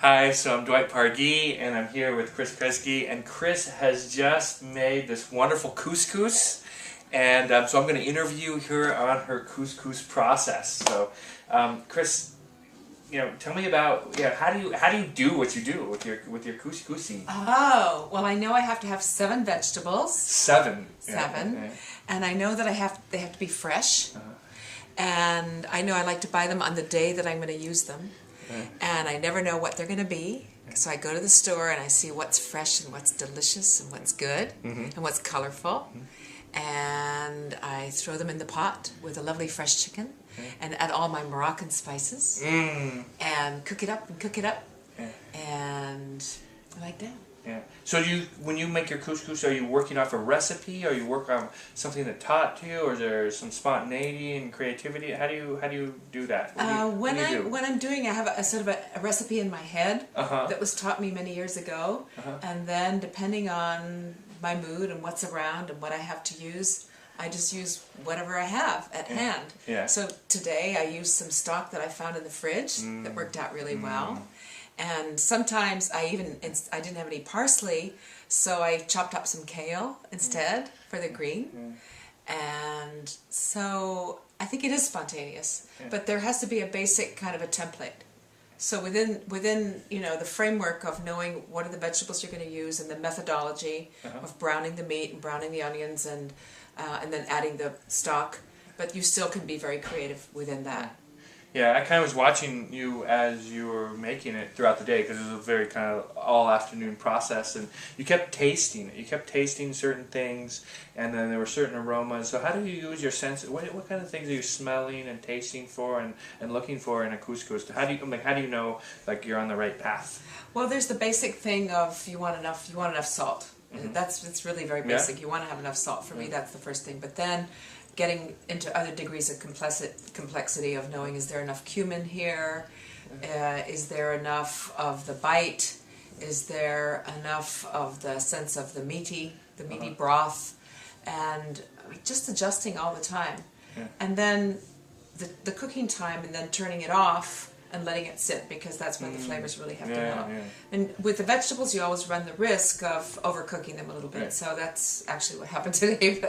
Hi, so I'm Dwight Pardee, and I'm here with Chris Kresge, and Chris has just made this wonderful couscous, and so I'm going to interview her on her couscous process. So, Chris, tell me about how do you do what you do with your couscousi? Oh, well, I know I have to have 7 vegetables. 7. Seven, Yeah. and I know that they have to be fresh, and I know I like to buy them on the day that I'm going to use them. And I never know what they're going to be, so I go to the store and I see what's fresh and what's delicious and what's good and what's colorful, and I throw them in the pot with a lovely fresh chicken and add all my Moroccan spices and cook it up and I like that. Yeah. So when you make your couscous, are you working off a recipe, or you work on something that taught to you, or is there some spontaneity and creativity? How do you do that? When I'm doing, I have a sort of a recipe in my head that was taught me many years ago, and then depending on my mood and what's around and what I have to use, I just use whatever I have at hand. Yeah. So today I used some stock that I found in the fridge that worked out really well. And sometimes I didn't have any parsley, so I chopped up some kale instead for the green. And so I think it is spontaneous, but there has to be a basic kind of a template. So within the framework of knowing what are the vegetables you're going to use and the methodology of browning the meat and browning the onions and then adding the stock, but you still can be very creative within that. Yeah, I kind of was watching you as you were making it throughout the day, because it was a very kind of all-afternoon process, and you kept tasting it. You kept tasting certain things, and then there were certain aromas. So how do you use your sense? What kind of things are you smelling and tasting for and looking for in a couscous? How do you know you're on the right path? Well, there's the basic thing of you want enough salt. It's really very basic. You want to have enough salt. For me, that's the first thing. But then getting into other degrees of complexity of knowing, is there enough cumin here? Is there enough of the bite? Is there enough of the sense of the meaty broth? And just adjusting all the time. And then the cooking time, and then turning it off and letting it sit, because that's when the flavors really have to develop. And with the vegetables, you always run the risk of overcooking them a little bit. So that's actually what happened today.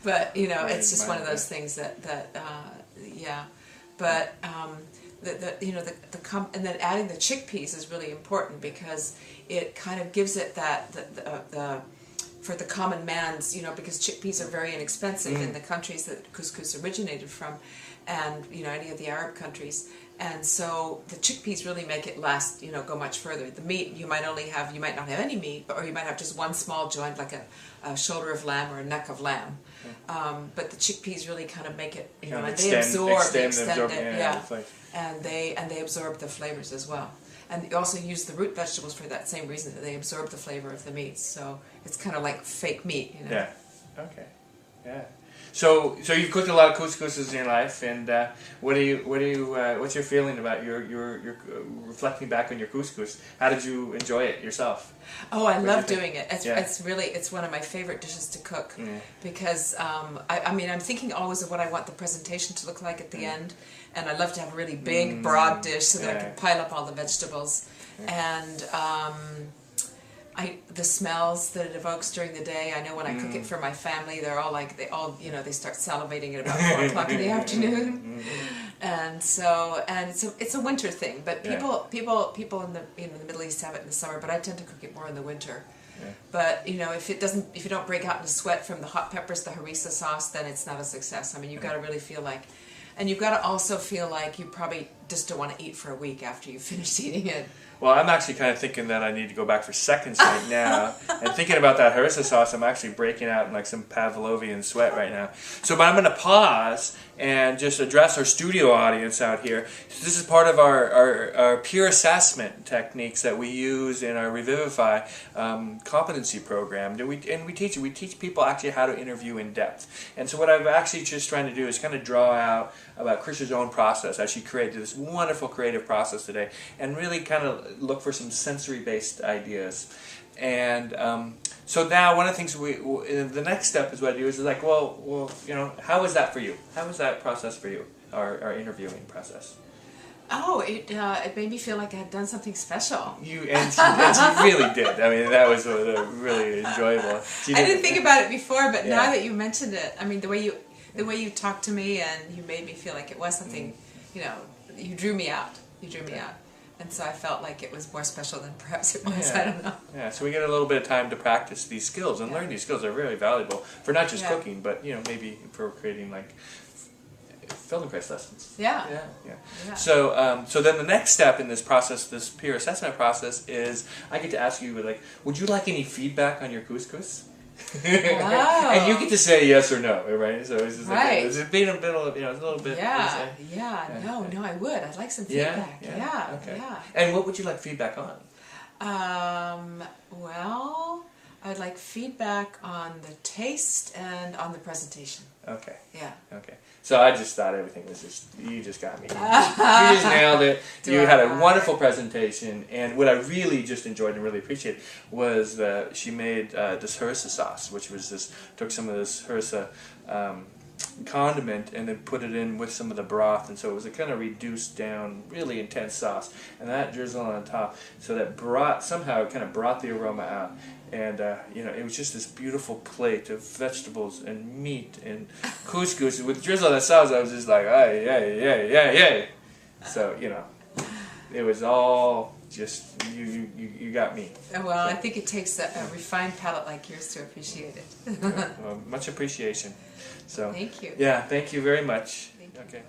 But it's just one of those things that. But and then adding the chickpeas is really important, because it kind of gives it that for the common man's, because chickpeas are very inexpensive in the countries that couscous originated from, and any of the Arab countries. And so the chickpeas really make it last, go much further. The meat, you might not have any meat, or you might have just one small joint, like a shoulder of lamb or a neck of lamb. But the chickpeas really kind of make it, and they absorb it, and they absorb the flavors as well. And you also use the root vegetables for that same reason, that they absorb the flavor of the meat. So it's kind of like fake meat, Yeah. Okay. Yeah. So you've cooked a lot of couscouses in your life, and what's your feeling about your reflecting back on your couscous? How did you enjoy it yourself? Oh, I love doing it. It's one of my favorite dishes to cook, because I'm thinking always of what I want the presentation to look like at the end, and I love to have a really big, broad dish so that I can pile up all the vegetables, and the smells that it evokes during the day. I know when I cook it for my family, they start salivating at about 4 o'clock in the afternoon, and it's a winter thing. But people in the Middle East have it in the summer, but I tend to cook it more in the winter. But if you don't break out into sweat from the hot peppers, the harissa sauce, then it's not a success. I mean, you've got to really feel like. And you've got to also feel like you probably just don't want to eat for a week after you've finished eating it. Well, I'm actually kind of thinking that I need to go back for seconds right now. And thinking about that harissa sauce, I'm actually breaking out in some Pavlovian sweat right now. But I'm going to pause and just address our studio audience out here. This is part of our peer assessment techniques that we use in our Revivify competency program. We teach people actually how to interview in depth. And so what I'm actually just trying to do is kind of draw out about Chris's own process as she created this wonderful creative process today, and really kind of look for some sensory-based ideas. And so now one of the things the next step is what I do is how was that for you? How was that process for you, our interviewing process? Oh, it made me feel like I had done something special. You really did. I mean, that was really enjoyable. I didn't think about it before, but Yeah. now that you mentioned it, I mean, the way you talked to me and you made me feel like it was something, you know, you drew me out. And so I felt like it was more special than perhaps it was. Yeah. I don't know. Yeah, so we get a little bit of time to practice these skills and learn these skills. Are really valuable for not just Yeah. cooking, but maybe for creating like Feldenkrais lessons. Yeah. Yeah. So then the next step in this process, this peer assessment process, is I get to ask you like, would you like any feedback on your couscous? Wow. And you get to say yes or no, right? So it's just Right. it's being a bit of, a little bit. No, I would. I'd like some feedback. Yeah. Okay. And what would you like feedback on? Well, I'd like feedback on the taste and on the presentation. Okay. Yeah. Okay. So I just thought everything was you just got me. You just nailed it. You had a wonderful presentation, and what I really just enjoyed and really appreciated was that she made this harissa sauce, which was took some of this harissa condiment and then put it in with some of the broth, and so it was a kind of reduced down, really intense sauce, and that drizzle on top, so that somehow it kind of brought the aroma out. And it was just this beautiful plate of vegetables and meat and couscous with drizzle of that sauce. I was just like, yay. So it was all just you got me. Well, I think it takes a refined palate like yours to appreciate it. Well, much appreciation. So thank you. Yeah, thank you very much. Thank you. Okay.